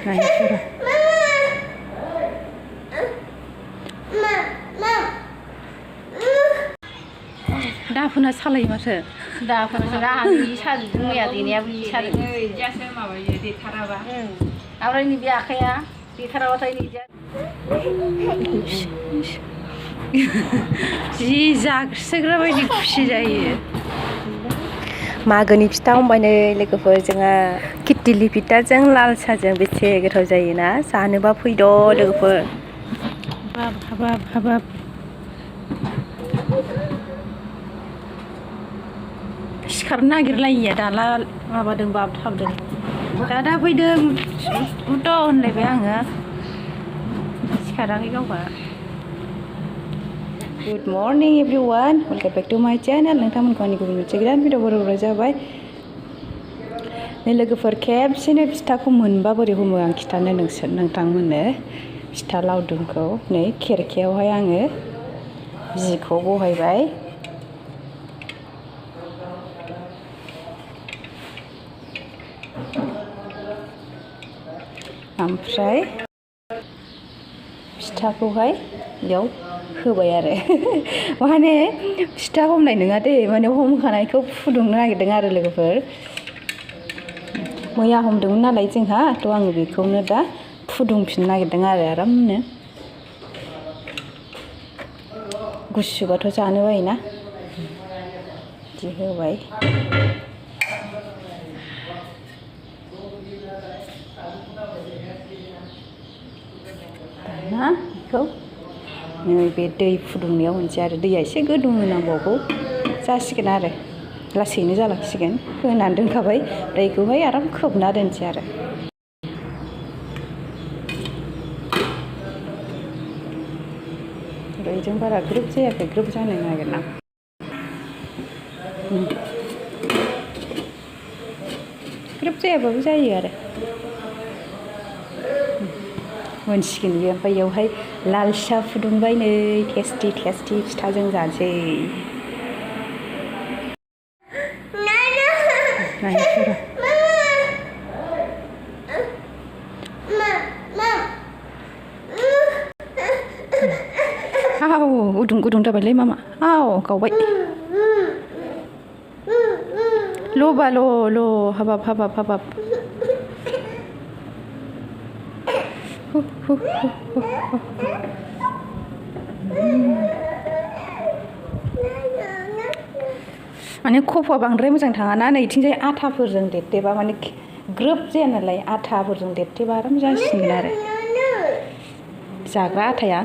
नायफोरा दाफोना सालायो माथो दाफोना आंनि साजों मैया देनायाबो इ साजों इदियासो माबायो देथाराबा ओमफ्राय नैबे आखाइया देथाराबाथाय नैजा जि जाग्रोग्रा बायदि खुसि जायो मागोनि फिथा हमबाय नै लोगोफोर जोंहा किटिलि फिथाजों लाल साहजों बेसे गोथाव जायोना जानोबा फैद' लोगोफोर हाबाब सिखारनो नागिरलायिया दाला माबादों बाबथाबदों दादा फैदों उथ' होनलायबाय आङो सिखाराखै गावहा good morning everyone welcome back to my channel नोंथांमोनखौ आंनि गुबुन मोनसे गोदान भिडिअ बरायनाय जाबाय नै लोगोफोर खेबसेनो फिथाखौ मोनबा बोरै हमो आं खिथानो नोंथांमोननो फिथा लावदुमखौ नै खेरखायावहाय आङो जिखौ बहायबाय ओमफ्राय फिथाखौहाय बेयाव होबाय आरो माने फिथा हमनाय नङा दे माने हमखानायखौ फुदुंनो नागिरदों आरो लोगोफोर मैया हमदोंमोन नालाय जोंहा थ' आङो बेखौनो दा फुदुंफिननो नागिरदों आरो आरामनो गुसुबाथ' जानो बायोना बिदि होबाय दाना बेखौ नैबे दै फुदुंनायाव होनोसै आरो दैया एसे गोदौ होनांबावगौ जासिगोन आरो लासैनो जालांसिगोन होनानै दोनखाबाय दैखौहाय आराम खोबना दोनसै आरो दैजों बारा ग्रोब जायाखै ग्रोब जानो नागिरना ग्रोब जायाबाबो जायो आरो मोनसिगोन बियो ओमफ्राय बेयावहाय लाल साहा फुदुंबाय नै टेस्टि फिथाजों जानोसै नायफोरा गुदुं जाबायलै मामा गावबाय ल'बा ल' हाबाब माने खफ'आ बांद्राय मोजां थाङाना नैथिंजाय आथाफोरजों देरदेबा माने ग्रोब जाया नालाय आथाफोरजों देरदेबा आराम जासिगोन आरो जाग्रा आथाया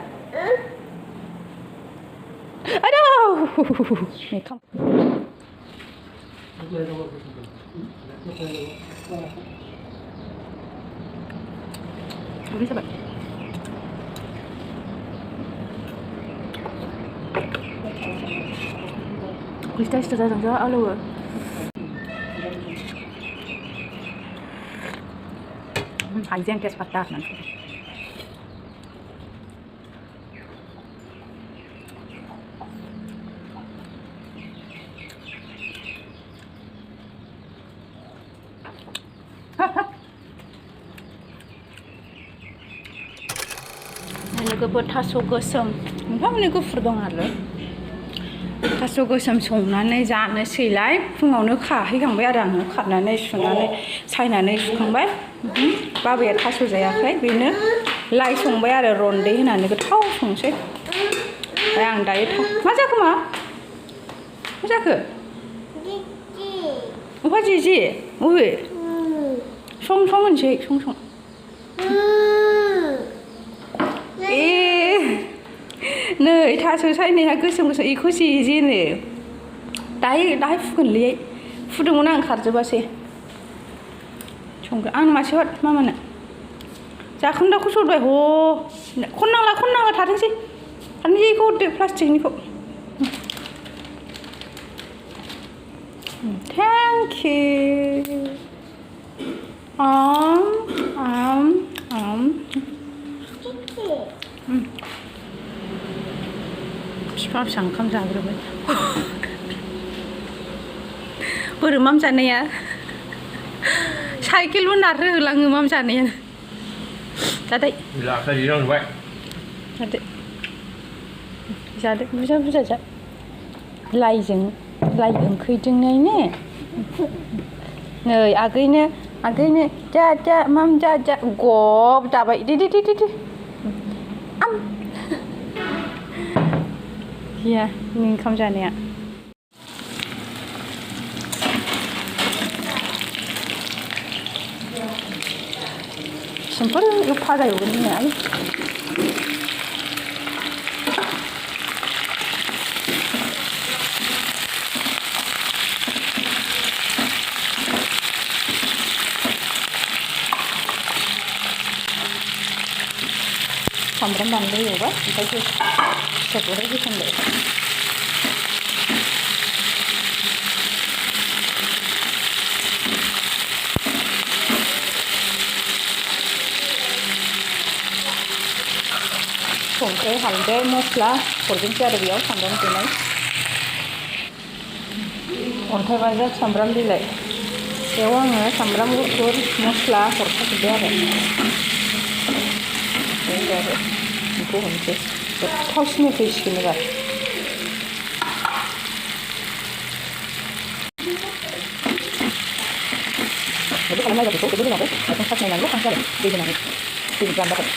जाबाय सिथा जादों जा आलौवो हाइजें तेजपाता होनानै लोगोफोर थास' गोसोम नोंथांमोननि गुफुर दं आरो थास' गोसोम संनानै जानोसैलाय फुङावनो खाहैखांबाय आरो आङो खारनानै सुनानै सायनानै सुखांबाय बाबाया थास' जायाखै बेनो लाइ संबाय आरो रन्दै होनानै गोथाव संसै ओमफ्राय आं दायो मा जाखो मा जाखो अबा जे बबे सं होनसै सं नै थास' सायनाया गोसोम बेखौ जेनो दाहाय फुगोनलै फुदुंमोन आं खारजोबासै संगोन आं मासे हर मामानो जाखोन्दाखौ सरबाय खननांला थाथोंसै बेखौ हरदो प्लास्टिकनिखौ थेंक इउ बिफा फिसा ओंखाम जाग्रोबाय बोरो माम जानाया साइकेलबो नारहो होलाङो माम जानाया जादो Lakai di dalam buat. जादो जादो बुरजा बुरजा जा लाइजों लाइ ओंख्रिजोंनो ने नै आगैनो जा माम जा गब जाबाय दे आम गैया नों ओंखाम जानाया सिम्पोल फाजा एवगोन जोङो आयु सामब्राम बानलु एवबाय ओमफ्राय फिसाखौहाय होसनबाय संख्रि हालदै मस्ला हरजोबसै आरो बेयाव सामब्राम देनाय अन्थाइ बाजाब सामब्राम बिलाइ बेयाव आङो सामब्राम गुफुर मस्ला हरखाजोब्बाय आरो बेखौ हमसै गोथावसिन फैसिगोन एबार बिदि खालामनाय बेखौ बिदि होनांगौ आथिं साखिनायनांगौ खांसै आरो दै होनानै दै रानबाथाय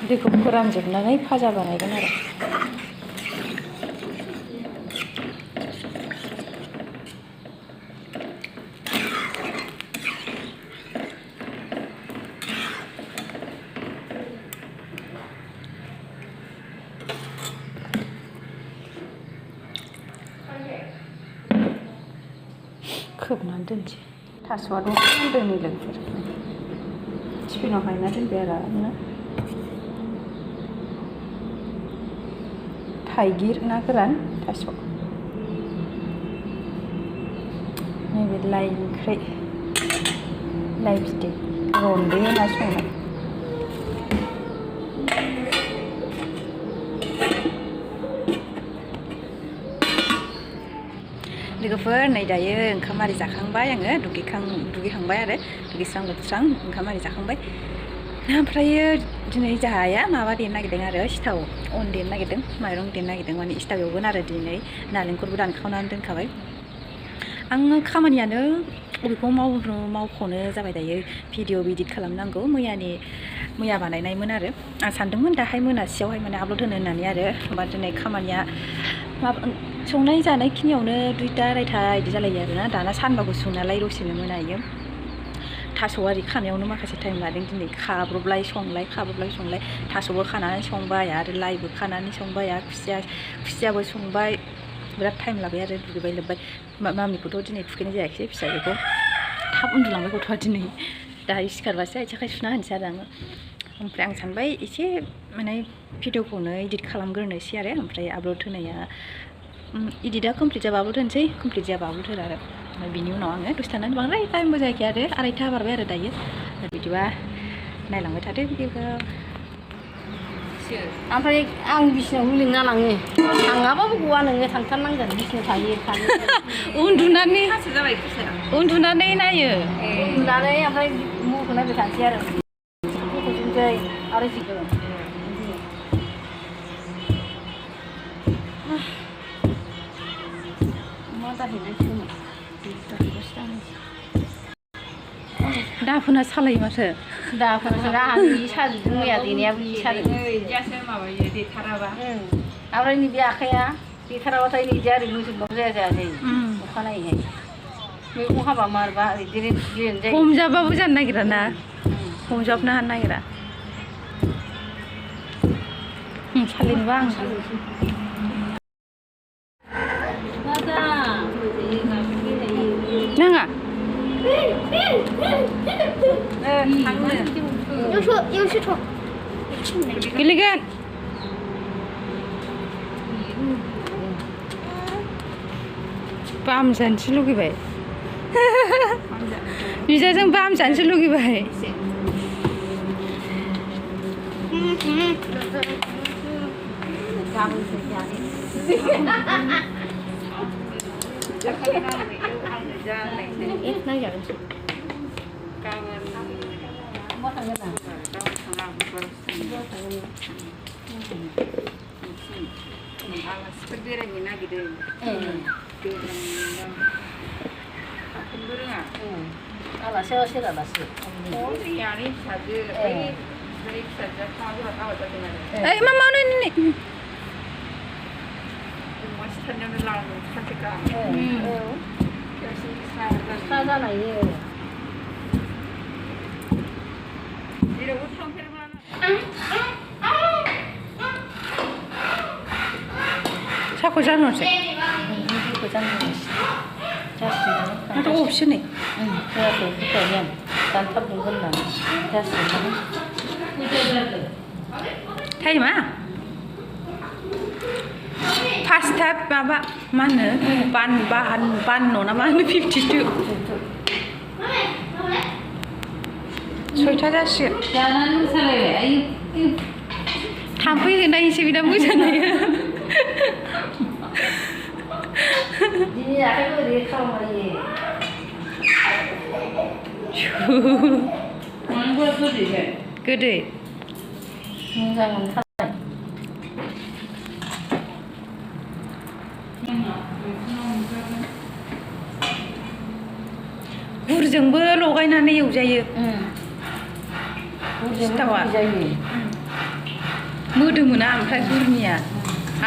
दैखौ फोरानजोबनानै फाजा बानायगोन आरो खोबनानै दोनसै थास'आ दसे दोनै लोगोफोर टिफिनाव हायना दोनबाय आरामनो थाइगिर ना गोरान थास' नैबे लाइ ओंख्रि लाइ बिदै रन्दै होना संनाय लोगोफोर नै दायो ओंखाम आरि जाखांबाय आङो दुगैखांबाय आरो दुगैस्रां लोबस्रां ओंखाम आरि जाखांबाय ओमफ्रायो दिनै जाहाया माबा देनो नागिरदों आरो सिथाव अन देनो नागिरदों माइरं देनो नागिरदों माने सिथाव एवगोन आरो दिनै नालेंखरबो दानखावनानै दोनखाबाय आङो खामानियानो बबेखौ मावख'नो जाबाय दायो भिडिअ इडिट खालामनांगौ मैया बानायनायमोन आरो आं सानदोंमोन दाहाय मोनासियावहाय माने आपल'ड होनो होननानै आरो होमबा दिनै खामानिया संनाय जानाय खिनियावनो 2टा 2:30 बिदि जालायो आरोना दाना सानबा गुसुं नालाय दसेनो मोनायो थास' आरि खानायावनो माखासे टाइम लादों दिनै खाब्रबलाय संलाय थास'बो खानानै संबाय आरो लाइबो खानानै संबाय आरो खुसियाबो संबाय बिराद टाइम लाबाय आरो दुगैबाय लोबबाय मामिखौथ' दिनै थुखैनाय जायाखिसै फिसाजोखौ थाब उन्दुलांबाय गथ'आ दिनै दाहाय सिखारबासो आथिं आखाइ सुना होनोसै आरो आङो ओमफ्राय आं सानबाय एसे माने भिडिअखौनो इडिट खालामग्रोनोसै आरो ओमफ्राय आपल'ड होनाया इडिटआ कमप्लिट जाबा आपल'ड होनोसै कमप्लिट जाबा आपल'ड होनो आरो बिनि उनाव आङो दसे थानानै बांद्राय टाइमबो जायाखै आरो 2:30 बारबाय आरो दायो बिदिबा नायलांबाय थादो भिडिअखौ ओमफ्राय आं बिसिनायाव लिंना लाङो थाङाबाबो गवा नोङो थांथारनांगोन बिसिनायाव थायो उन्दुनानै नायो उन्दुनानै ओमफ्राय मबाइलखौ नायबाय थानोसै आरो गथ'जोंसै आरो जिगोन मा जाहैनांसिगोन दाफोना सालायो माथो दाफोना आंनि साजोबदों मैया देनायाबो बि साजोबदों बिदियासो माबायो देथाराबा ओमफ्राय नैबे आखाइया देथाराबाथाय बिदि आरो मोजोबबाबो जायासै अखानायैहाय मैगं हाबा मारबा ओरै जायो हमजाबाबो जानो नागिरा ना हमजाबनो हानो नागिरा सालायनोबा आं नाङा गेलेगोन बाम जानोसो लुगैबाय बिदाजों बाम जानोसो लुगैबाय 뭐 당근아. 알았어, 알았어. Ấy mà mau lên này. 사잖아 얘. 자꾸 자놓으세요. 이거 장난 있어. 자식이. 또 없으네. 응. 그래서 그냥 단탑 bunga 됐어. Thay mà. Pasta baba mana? Ban no nama 52. Soyta자식. 야는 살아요. 아유. 담배 나이시 비다 무잖아요. 니네 아까 그 카메라에. 뭔가 소리래. 그래. 굉장한 사. 굴जोंबो लगायनानै एवजायो. सिथावा मोदोमोना ओमफ्राय गुरनिया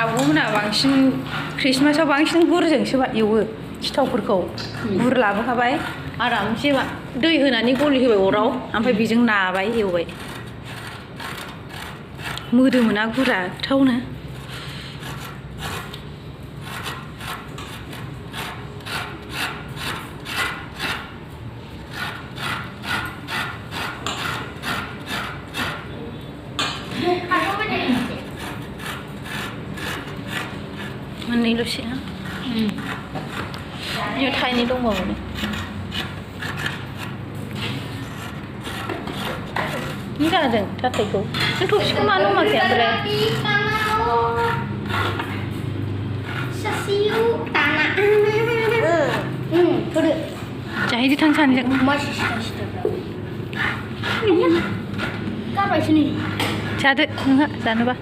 आब'मोना बांसिन ख्रिस्टमासाव बांसिन गुरजोंसो एवो सिथावफोरखौ गुर लाबोखाबाय आरामसे दै होनानै गलि होबाय अराव ओमफ्राय बेजों नाबाय एवबाय मोदोमोना गुरा गोथावनो मोननैल'सै ना बेयाव थाइनै दंबावो नि जादों थाथायखौ नों थबसिखौ मानो हमाखै ओमफ्राय जाहैदो थां सानैजों जादो नोंहा जानोबा